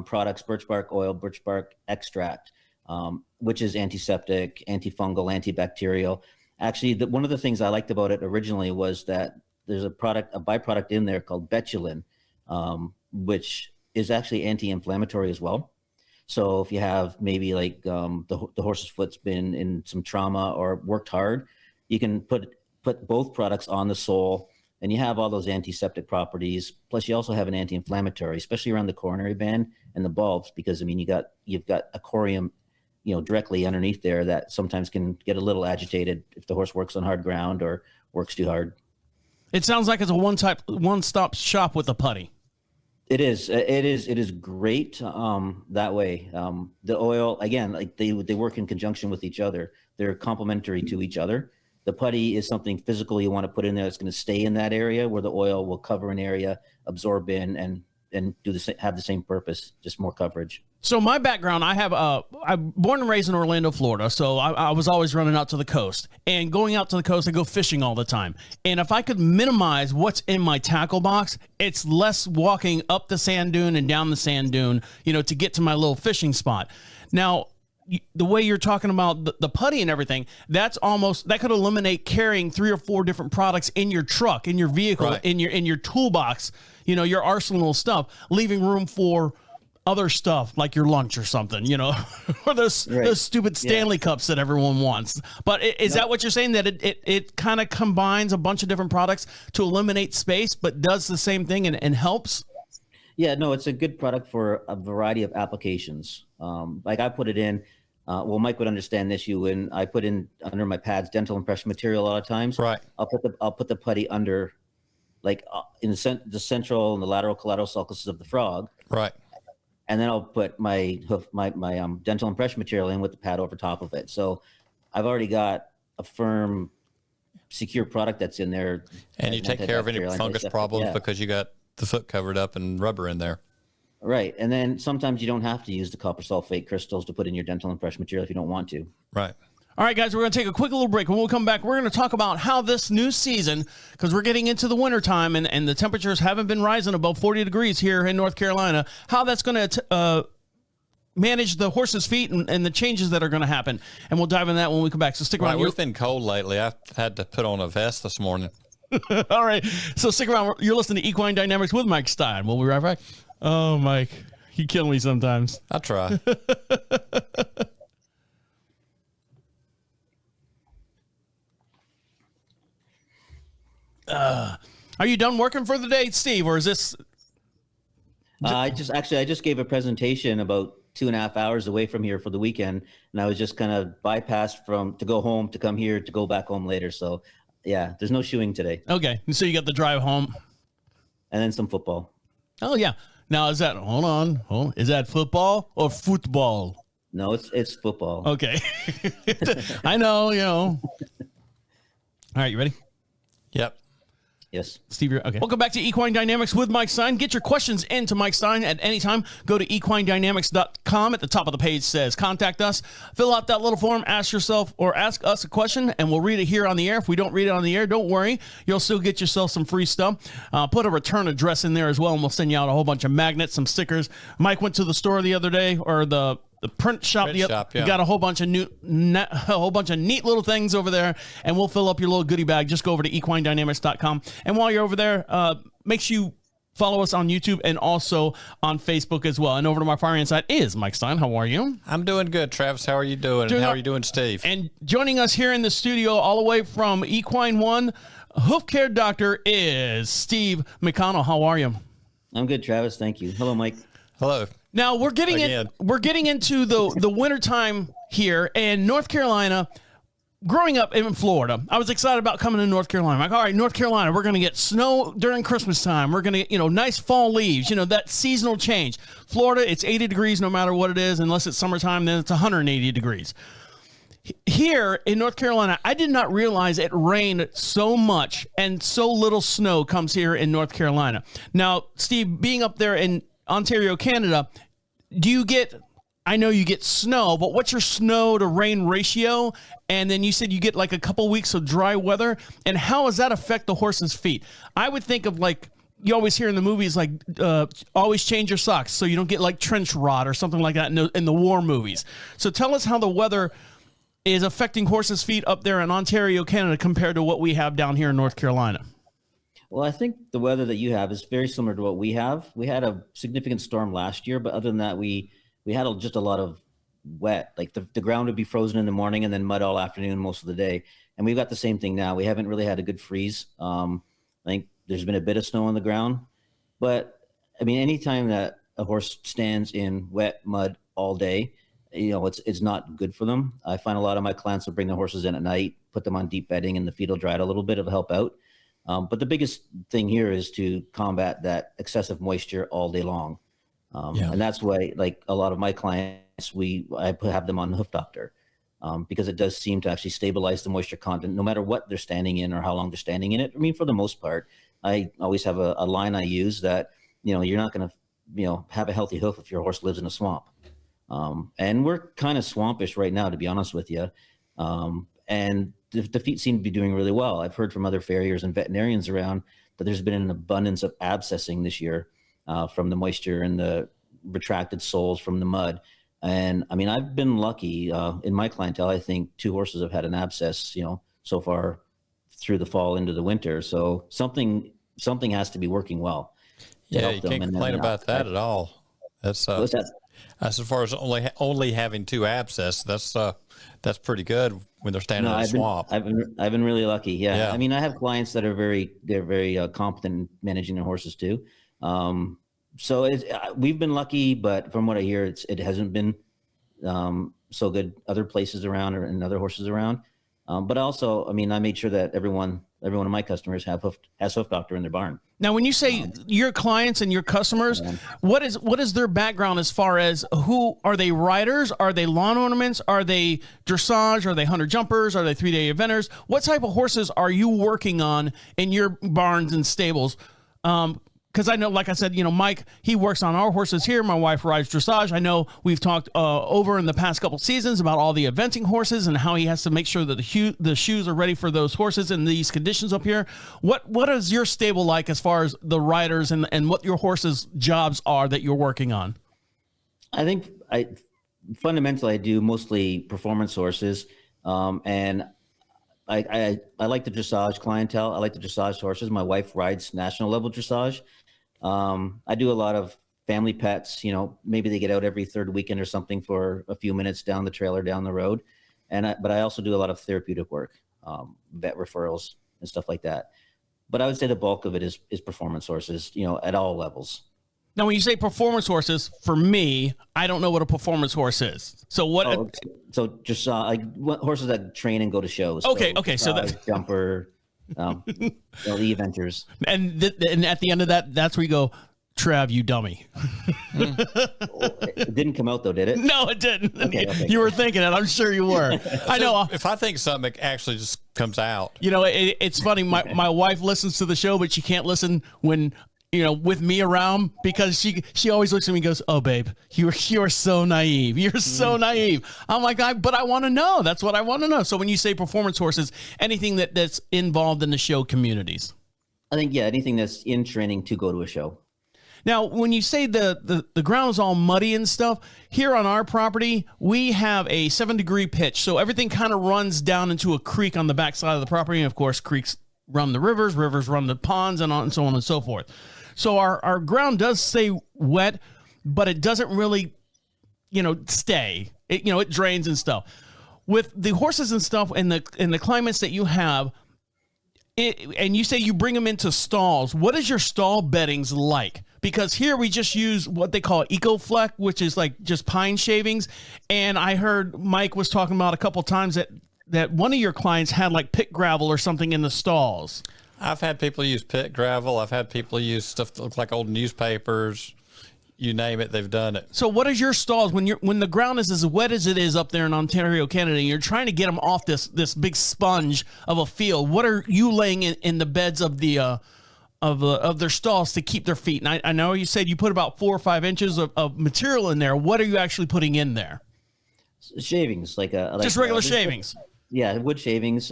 [SPEAKER 5] products, birch bark oil, birch bark extract, which is antiseptic, antifungal, antibacterial. Actually, one of the things I liked about it originally was that there's a byproduct in there called betulin, which is actually anti-inflammatory as well. So if you have maybe like the horse's foot's been in some trauma or worked hard, you can put both products on the sole, and you have all those antiseptic properties. Plus, you also have an anti-inflammatory, especially around the coronary band and the bulbs, because I mean you've got a corium, directly underneath there that sometimes can get a little agitated if the horse works on hard ground or works too hard.
[SPEAKER 1] It sounds like it's a one-stop shop with a putty.
[SPEAKER 5] It is. It is great that way. The oil, again, like they work in conjunction with each other. They're complementary to each other. The putty is something physical you want to put in there that's going to stay in that area, where the oil will cover an area, absorb in, and have the same purpose, just more coverage.
[SPEAKER 1] So my background, I'm born and raised in Orlando, Florida. So I was always running out to the coast, and going out to the coast, I go fishing all the time. And if I could minimize what's in my tackle box, it's less walking up the sand dune and down the sand dune, to get to my little fishing spot. Now, the way you're talking about the putty and everything, that could eliminate carrying 3 or 4 different products in your truck, in your vehicle,
[SPEAKER 2] Right.
[SPEAKER 1] in your toolbox, your arsenal of stuff, leaving room for other stuff like your lunch or something, or those stupid Stanley cups that everyone wants. But is that what you're saying, that it kind of combines a bunch of different products to eliminate space, but does the same thing and helps?
[SPEAKER 5] Yeah, no, it's a good product for a variety of applications. Like I put it in, Mike would understand this. When I put in under my pads dental impression material a lot of times,
[SPEAKER 2] Right.
[SPEAKER 5] I'll put the putty under, like in the central and the lateral collateral sulcuses of the frog.
[SPEAKER 2] Right.
[SPEAKER 5] And then I'll put my dental impression material in with the pad over top of it. So I've already got a firm, secure product that's in there.
[SPEAKER 2] And you take care of any fungus problems because you got the foot covered up and rubber in there.
[SPEAKER 5] Right. And then sometimes you don't have to use the copper sulfate crystals to put in your dental impression material if you don't want to.
[SPEAKER 2] Right.
[SPEAKER 1] All right, guys, we're going to take a quick little break. When we'll come back, we're going to talk about how this new season, because we're getting into the wintertime and the temperatures haven't been rising above 40 degrees here in North Carolina, how that's going to manage the horse's feet and the changes that are going to happen. And we'll dive into that when we come back. So stick around.
[SPEAKER 2] Right, we've been cold lately. I've had to put on a vest this morning.
[SPEAKER 1] All right, so stick around. You're listening to Equine Dynamics with Mike Stine. We'll be right back. Oh, Mike, you kill me sometimes.
[SPEAKER 2] I try.
[SPEAKER 1] Are you done working for the day, Steve, or is this?
[SPEAKER 5] I just gave a presentation about 2.5 hours away from here for the weekend, and I was just kind of bypassed to go home, to come here, to go back home later. So yeah, there's no shoeing today.
[SPEAKER 1] Okay, so you got the drive home,
[SPEAKER 5] and then some football.
[SPEAKER 1] Oh yeah. Now is that hold on? Is that football or football?
[SPEAKER 5] No, it's football.
[SPEAKER 1] Okay, I know. All right, you ready?
[SPEAKER 2] Yep.
[SPEAKER 5] Yes.
[SPEAKER 1] Steve, you're okay. Welcome back to Equine Dynamics with Mike Stine. Get your questions into Mike Stine at any time. Go to equinedynamics.com. At the top of the page says contact us. Fill out that little form, ask us a question, and we'll read it here on the air. If we don't read it on the air, don't worry. You'll still get yourself some free stuff. Put a return address in there as well, and we'll send you out a whole bunch of magnets, some stickers. Mike went to the store the other day, or the print shop. Got a whole bunch of neat little things over there, and we'll fill up your little goodie bag. Just go over to equinedynamics.com, and while you're over there, make sure you follow us on YouTube and also on Facebook as well. And over to my far hand side is Mike Stine. How are you?
[SPEAKER 2] I'm doing good, Travis. How are you doing? And how are you doing, Steve?
[SPEAKER 1] And joining us here in the studio, all the way from Equine 1, Hoof Doctor, is Steve McConnell. How are you?
[SPEAKER 5] I'm good, Travis. Thank you. Hello, Mike.
[SPEAKER 2] Hello.
[SPEAKER 1] Now we're getting into the wintertime here in North Carolina. Growing up in Florida, I was excited about coming to North Carolina. Like, all right, North Carolina, we're going to get snow during Christmas time. We're going to get, nice fall leaves, that seasonal change. Florida, it's 80 degrees no matter what it is. Unless it's summertime, then it's 180 degrees. Here in North Carolina, I did not realize it rained so much and so little snow comes here in North Carolina. Now, Steve, being up there in Ontario, Canada, I know you get snow, but what's your snow to rain ratio? And then you said you get like a couple weeks of dry weather. And how does that affect the horse's feet? I would think of like, you always hear in the movies, like always change your socks so you don't get like trench rot or something like that in the war movies. So tell us how the weather is affecting horses' feet up there in Ontario, Canada, compared to what we have down here in North Carolina?
[SPEAKER 5] Well, I think the weather that you have is very similar to what we have. We had a significant storm last year, but other than that, we had just a lot of wet. Like the ground would be frozen in the morning and then mud all afternoon most of the day. And we've got the same thing now. We haven't really had a good freeze. I think there's been a bit of snow on the ground, but I mean, anytime that a horse stands in wet mud all day, it's not good for them. I find a lot of my clients will bring their horses in at night, put them on deep bedding, and the feet will dry out a little bit. It'll help out. But the biggest thing here is to combat that excessive moisture all day long. And that's why, like a lot of my clients, I have them on Hoof Doctor because it does seem to actually stabilize the moisture content, no matter what they're standing in or how long they're standing in it. I mean, for the most part, I always have a line I use that, you're not going to, have a healthy hoof if your horse lives in a swamp. And we're kind of swampish right now, to be honest with you. And the feet seem to be doing really well. I've heard from other farriers and veterinarians around that there's been an abundance of abscessing this year from the moisture and the retracted soles from the mud. And I mean, I've been lucky in my clientele. I think 2 horses have had an abscess, so far through the fall into the winter. So something has to be working well.
[SPEAKER 2] Yeah, you can't complain about that at all. That's as far as only having 2 abscess, that's pretty good when they're standing in a swamp.
[SPEAKER 5] I've been really lucky. Yeah. I mean, I have clients that are very competent in managing their horses too. So we've been lucky, but from what I hear, it hasn't been so good other places around and other horses around. But also, I mean, I made sure that every one of my customers has Hoof Doctor in their barn.
[SPEAKER 1] Now, when you say your clients and your customers, what is their background as far as who are they? Riders? Are they lawn ornaments? Are they dressage? Are they hunter jumpers? Are they 3-day eventers? What type of horses are you working on in your barns and stables? Because I know, like I said, Mike, he works on our horses here. My wife rides dressage. I know we've talked over in the past couple seasons about all the eventing horses and how he has to make sure that the shoes are ready for those horses in these conditions up here. What is your stable like as far as the riders and what your horses' jobs are that you're working on?
[SPEAKER 5] I think fundamentally I do mostly performance horses, and I like the dressage clientele. I like the dressage horses. My wife rides national level dressage. I do a lot of family pets, maybe they get out every 3rd weekend or something for a few minutes down the trail or down the road. But I also do a lot of therapeutic work, vet referrals and stuff like that. But I would say the bulk of it is performance horses, at all levels.
[SPEAKER 1] Now, when you say performance horses, for me, I don't know what a performance horse is. So what?
[SPEAKER 5] So just horses that train and go to shows.
[SPEAKER 1] Okay. So that
[SPEAKER 5] jumper, the eventers.
[SPEAKER 1] And at the end of that, that's where you go, Trav, you dummy.
[SPEAKER 5] It didn't come out though, did it?
[SPEAKER 1] No, it didn't.
[SPEAKER 5] Okay.
[SPEAKER 1] You were thinking it. I'm sure you were. I know.
[SPEAKER 2] If I think something, it actually just comes out.
[SPEAKER 1] It's funny. My wife listens to the show, but she can't listen when with me around, because she always looks at me and goes, "Oh, babe, you are so naive. You're so naive." I'm like, but I want to know. That's what I want to know. So when you say performance horses, anything that's involved in the show communities?
[SPEAKER 5] I think, anything that's in training to go to a show.
[SPEAKER 1] Now, when you say the ground is all muddy and stuff, here on our property, we have a 7-degree pitch. So everything kind of runs down into a creek on the backside of the property. And of course, creeks run the rivers run the ponds, and so on and so forth. So our ground does stay wet, but it doesn't really, stay. It drains and stuff. With the horses and stuff and the climates that you have, and you say you bring them into stalls, what is your stall beddings like? Because here we just use what they call EcoFlex, which is like just pine shavings. And I heard Mike was talking about a couple times that one of your clients had like pit gravel or something in the stalls.
[SPEAKER 2] I've had people use pit gravel. I've had people use stuff that looks like old newspapers. You name it, they've done it.
[SPEAKER 1] So what is your stalls when the ground is as wet as it is up there in Ontario, Canada, and you're trying to get them off this big sponge of a field? What are you laying in the beds of the of their stalls to keep their feet? And I know you said you put about 4 or 5 inches of material in there. What are you actually putting in there?
[SPEAKER 5] Shavings, like
[SPEAKER 1] just regular shavings.
[SPEAKER 5] Yeah, wood shavings.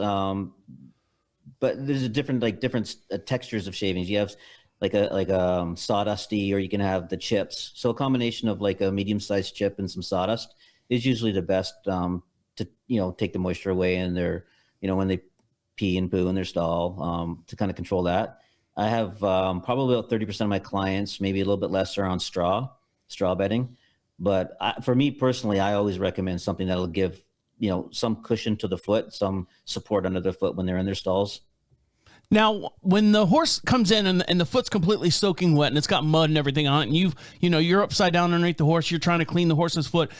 [SPEAKER 5] But there's different textures of shavings. You have like a sawdusty, or you can have the chips. So a combination of like a medium-sized chip and some sawdust is usually the best to take the moisture away in their when they pee and poo in their stall, to kind of control that. I have probably about 30% of my clients, maybe a little bit less, are on straw bedding. But for me personally, I always recommend something that'll give some cushion to the foot, some support under the foot when they're in their stalls.
[SPEAKER 1] Now, when the horse comes in and the foot's completely soaking wet and it's got mud and everything on it, and you're upside down underneath the horse, you're trying to clean the horse's foot.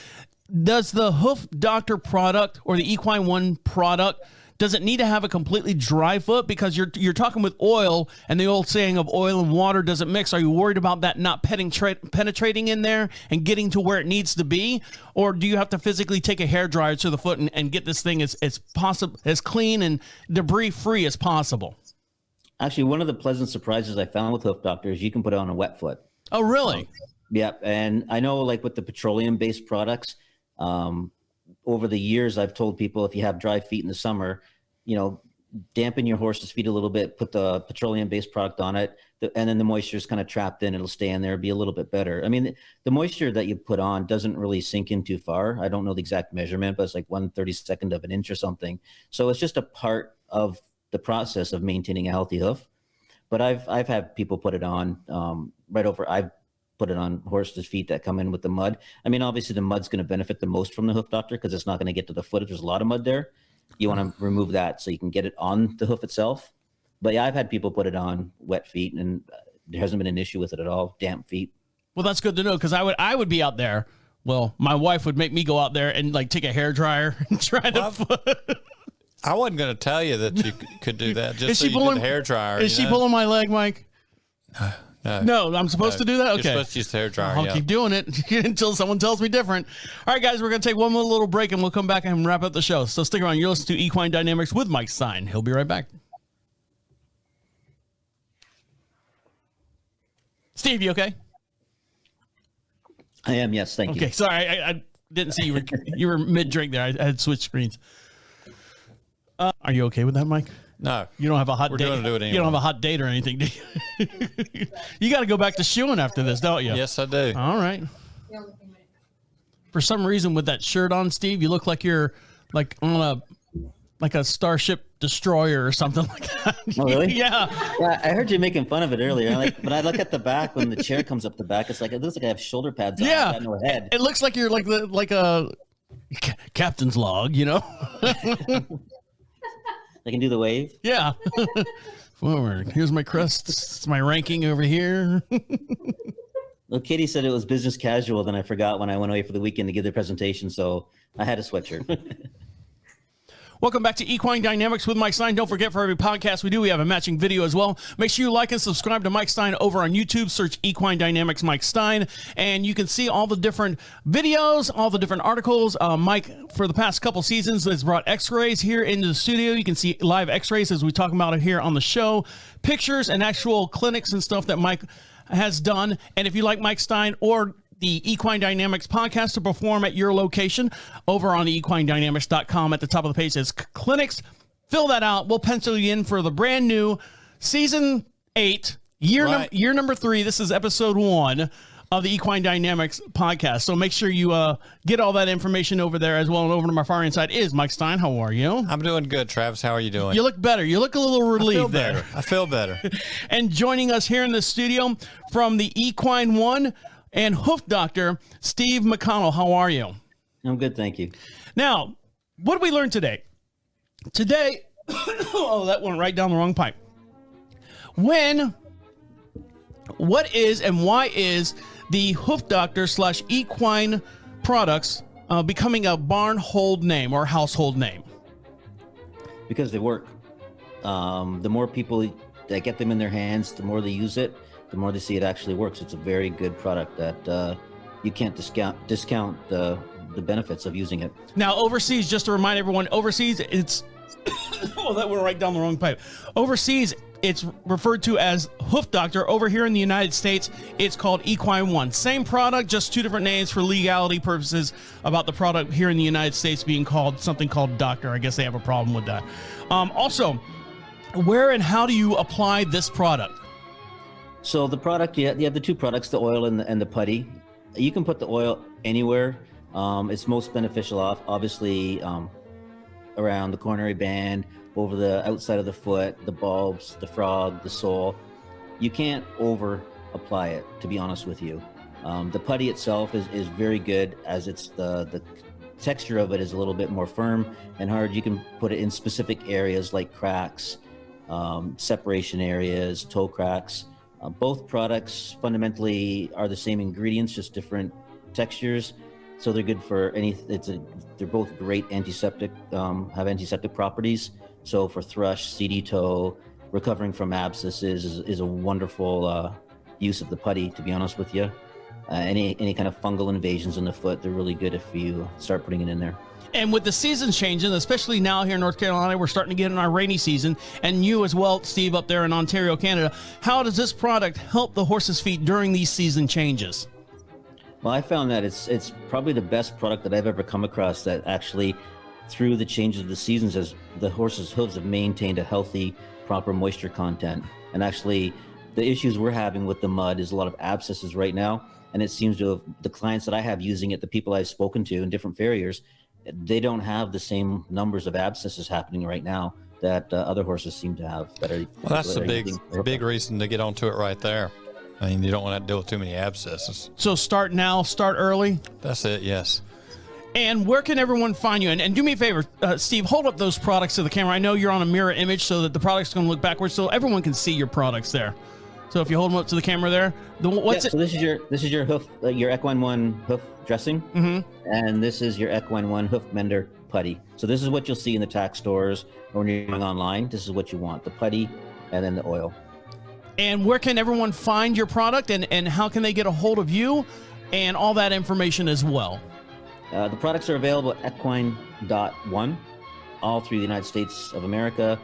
[SPEAKER 1] Does the Hoof Doctor product or the Equine 1 product, does it need to have a completely dry foot? Because you're talking with oil, and the old saying of oil and water doesn't mix. Are you worried about that not penetrating in there and getting to where it needs to be? Or do you have to physically take a hairdryer to the foot and get this thing as clean and debris free as possible?
[SPEAKER 5] Actually, one of the pleasant surprises I found with Hoof Doctor is you can put it on a wet foot.
[SPEAKER 1] Oh, really?
[SPEAKER 5] Yeah. And I know, like with the petroleum-based products, over the years, I've told people, if you have dry feet in the summer, dampen your horse's feet a little bit, put the petroleum-based product on it, and then the moisture is kind of trapped in. It'll stay in there, be a little bit better. I mean, the moisture that you put on doesn't really sink in too far. I don't know the exact measurement, but it's like 1/32 of an inch or something. So it's just a part of the process of maintaining a healthy hoof. But I've had people put it on I've put it on horses' feet that come in with the mud. I mean, obviously the mud's going to benefit the most from the Hoof Doctor because it's not going to get to the foot if there's a lot of mud there. You want to remove that so you can get it on the hoof itself. But yeah, I've had people put it on wet feet, and there hasn't been an issue with it at all. Damp feet.
[SPEAKER 1] Well, that's good to know, because I would be out there. Well, my wife would make me go out there and like take a hairdryer and try to.
[SPEAKER 2] I wasn't going to tell you that you could do that. Just
[SPEAKER 1] is
[SPEAKER 2] so
[SPEAKER 1] she
[SPEAKER 2] you
[SPEAKER 1] pulling,
[SPEAKER 2] did the hairdryer.
[SPEAKER 1] Is she pulling my leg, Mike? No, I'm supposed to do that? Okay.
[SPEAKER 2] You're supposed to use the hairdryer.
[SPEAKER 1] I'll keep doing it until someone tells me different. All right, guys, we're going to take one more little break, and we'll come back and wrap up the show. So stick around. You're listening to Equine Dynamics with Mike Stine. He'll be right back. Steve, you okay?
[SPEAKER 5] I am, yes. Thank you.
[SPEAKER 1] Okay, sorry. I didn't see you were mid-drink there. I had switched screens. Are you okay with that, Mike?
[SPEAKER 2] No.
[SPEAKER 1] You don't have a hot date.
[SPEAKER 2] We're going to do it anyway.
[SPEAKER 1] You don't have a hot date or anything, do you? You got to go back to shoeing after this, don't you?
[SPEAKER 2] Yes, I do.
[SPEAKER 1] All right. For some reason, with that shirt on, Steve, you look like you're like on a Starship Destroyer or something like that.
[SPEAKER 5] Oh, really?
[SPEAKER 1] Yeah.
[SPEAKER 5] Yeah, I heard you making fun of it earlier. But I look at the back when the chair comes up the back. It looks like I have shoulder pads on.
[SPEAKER 1] Yeah.
[SPEAKER 5] I got no head.
[SPEAKER 1] It looks like you're like a captain's log,
[SPEAKER 5] I can do the wave.
[SPEAKER 1] Yeah. Forward. Here's my crest. It's my ranking over here.
[SPEAKER 5] Well, Katie said it was business casual. Then I forgot when I went away for the weekend to give the presentation. So I had a sweatshirt.
[SPEAKER 1] Welcome back to Equine Dynamics with Mike Stine. Don't forget, for every podcast we do, we have a matching video as well. Make sure you like and subscribe to Mike Stine over on YouTube. Search Equine Dynamics Mike Stine, and you can see all the different videos, all the different articles. Mike, for the past couple seasons, has brought x-rays here into the studio. You can see live x-rays as we talk about it here on the show, pictures and actual clinics and stuff that Mike has done. And if you like Mike Stine or the Equine Dynamics podcast to perform at your location, over on the equinedynamics.com at the top of the page says clinics. Fill that out. We'll pencil you in for the brand new season 8, year number 3. This is episode 1 of the Equine Dynamics podcast. So make sure you get all that information over there as well. And over to my far right side is Mike Stine. How are you?
[SPEAKER 2] I'm doing good, Travis. How are you doing?
[SPEAKER 1] You look better. You look a little relieved there.
[SPEAKER 2] I feel better.
[SPEAKER 1] And joining us here in the studio from the Equine 1 and Hoof Doctor, Steve McConnell. How are you?
[SPEAKER 5] I'm good, thank you.
[SPEAKER 1] Now, what did we learn today? Today, oh, that went right down the wrong pipe. What is and why is the Hoof Doctor / Equine products becoming a barn hold name or household name?
[SPEAKER 5] Because they work. The more people that get them in their hands, the more they use it, the more they see it actually works. It's a very good product that you can't discount the benefits of using it.
[SPEAKER 1] Now, overseas, just to remind everyone, overseas, it's oh, that went right down the wrong pipe. Overseas, it's referred to as Hoof Doctor. Over here in the United States, it's called Equine 1. Same product, just 2 different names for legality purposes about the product here in the United States being called something called Doctor. I guess they have a problem with that. Also, where and how do you apply this product?
[SPEAKER 5] So the product, you have the 2 products, the oil and the putty. You can put the oil anywhere. It's most beneficial obviously around the coronary band, over the outside of the foot, the bulbs, the frog, the sole. You can't over apply it, to be honest with you. The putty itself is very good, as it's the texture of it is a little bit more firm and hard. You can put it in specific areas like cracks, separation areas, toe cracks. Both products fundamentally are the same ingredients, just different textures. So they're good for they're both great antiseptic, have antiseptic properties. So for thrush, CD toe, recovering from abscesses is a wonderful use of the putty, to be honest with you. Any kind of fungal invasions in the foot, they're really good if you start putting it in there.
[SPEAKER 1] And with the seasons changing, especially now here in North Carolina, we're starting to get in our rainy season, and you as well, Steve, up there in Ontario, Canada. How does this product help the horse's feet during these season changes?
[SPEAKER 5] Well, I found that it's probably the best product that I've ever come across that actually, through the changes of the seasons, as the horse's hooves have maintained a healthy, proper moisture content. And actually, the issues we're having with the mud is a lot of abscesses right now. And it seems to have, the clients that I have using it, the people I've spoken to in different farriers, they don't have the same numbers of abscesses happening right now that other horses seem to have.
[SPEAKER 2] Well, that's a big reason to get onto it right there. I mean, you don't want to deal with too many abscesses.
[SPEAKER 1] So start now, start early.
[SPEAKER 2] That's it, yes.
[SPEAKER 1] And where can everyone find you? And do me a favor, Steve, hold up those products to the camera. I know you're on a mirror image so that the product's going to look backwards, so everyone can see your products there. So if you hold them up to the camera there, what's it?
[SPEAKER 5] So this is your hoof, your Equine 1 hoof dressing, and this is your Equine 1 hoof mender putty. So this is what you'll see in the tack stores or when you're going online. This is what you want: the putty and then the oil.
[SPEAKER 1] And where can everyone find your product, and how can they get a hold of you and all that information as well?
[SPEAKER 5] The products are available at equine.1 all through the United States of America.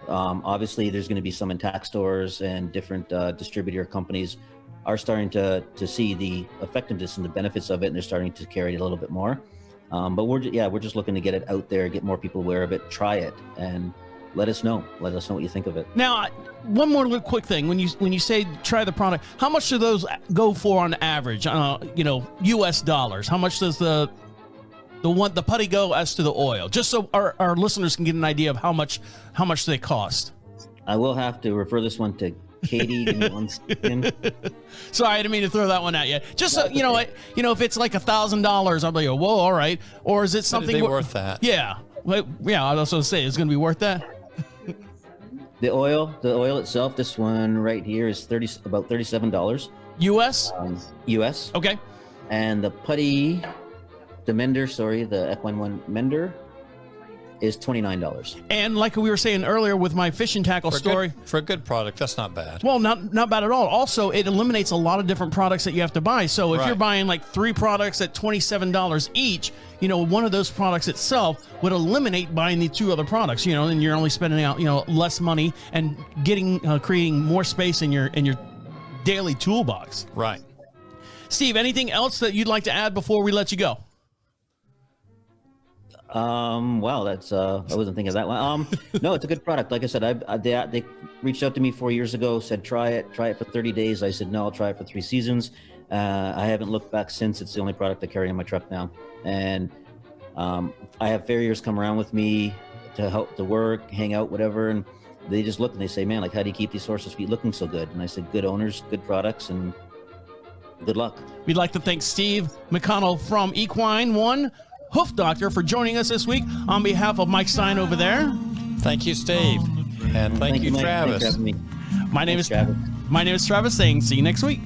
[SPEAKER 5] Obviously, there's going to be some in tack stores, and different distributor companies are starting to see the effectiveness and the benefits of it, and they're starting to carry it a little bit more. But we're just looking to get it out there, get more people aware of it, try it, and let us know what you think of it.
[SPEAKER 1] Now, one more little quick thing: when you say try the product, how much do those go for on average? U.S. dollars. How much does the putty go as to the oil? Just so our listeners can get an idea of how much they cost.
[SPEAKER 5] I will have to refer this one to Katie. Give me 1 second.
[SPEAKER 1] Sorry, I didn't mean to throw that one at you. Just so you know, if it's like $1,000, I'm like, whoa, all right. Or is it something
[SPEAKER 2] worth that?
[SPEAKER 1] Yeah, yeah. I was also say it's going to be worth that.
[SPEAKER 5] The oil itself, this one right here is about $37
[SPEAKER 1] U.S.
[SPEAKER 5] U.S.
[SPEAKER 1] Okay.
[SPEAKER 5] And the putty, the mender, the Equine 1 mender, is $29.
[SPEAKER 1] And like we were saying earlier with my fishing tackle story,
[SPEAKER 2] for a good product, that's not bad.
[SPEAKER 1] Well, not bad at all. Also, it eliminates a lot of different products that you have to buy. So if you're buying like 3 products at $27 each, one of those products itself would eliminate buying the 2 other products. And you're only spending out less money and creating more space in your daily toolbox.
[SPEAKER 2] Right.
[SPEAKER 1] Steve, anything else that you'd like to add before we let you go?
[SPEAKER 5] Wow, that's I wasn't thinking of that one. No, it's a good product. Like I said, they reached out to me 4 years ago, said try it for 30 days. I said no, I'll try it for 3 seasons. I haven't looked back since. It's the only product I carry in my truck now, and I have farriers come around with me to help to work, hang out, whatever, and they just look and they say, man, like, how do you keep these horses' feet looking so good? And I said, good owners, good products, and good luck.
[SPEAKER 1] We'd like to thank Steve McConnell from Equine 1 Hoof Doctor for joining us this week on behalf of Mike Stine over there.
[SPEAKER 2] Thank you, Steve. And thank you,
[SPEAKER 5] Mike.
[SPEAKER 2] Travis.
[SPEAKER 5] Thanks for having me.
[SPEAKER 1] My name is Travis, saying see you next week.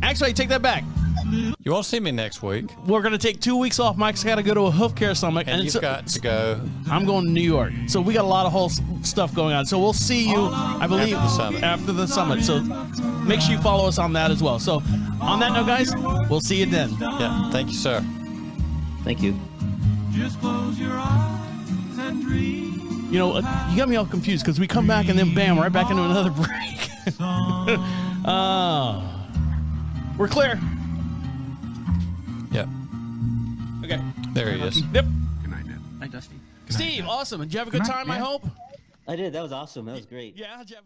[SPEAKER 1] Actually, I take that back.
[SPEAKER 2] You won't see me next week.
[SPEAKER 1] We're going to take 2 weeks off. Mike's got to go to a hoof care summit.
[SPEAKER 2] And you've got to go.
[SPEAKER 1] I'm going to New York. So we got a lot of whole stuff going on. So we'll see you, I believe, after the summit. So make sure you follow us on that as well. So on that note, guys, we'll see you then.
[SPEAKER 2] Yeah. Thank you, sir.
[SPEAKER 5] Thank you.
[SPEAKER 6] Just close your eyes and dream.
[SPEAKER 1] You got me all confused because we come back and then bam, right back into another break. We're clear.
[SPEAKER 2] Yep.
[SPEAKER 1] Okay.
[SPEAKER 2] There he is.
[SPEAKER 1] Yep.
[SPEAKER 6] Good night, Ned. Hi, Dusty.
[SPEAKER 1] Steve, awesome. Did you have a good time, I hope?
[SPEAKER 5] I did. That was awesome. That was great.
[SPEAKER 1] Yeah, did you have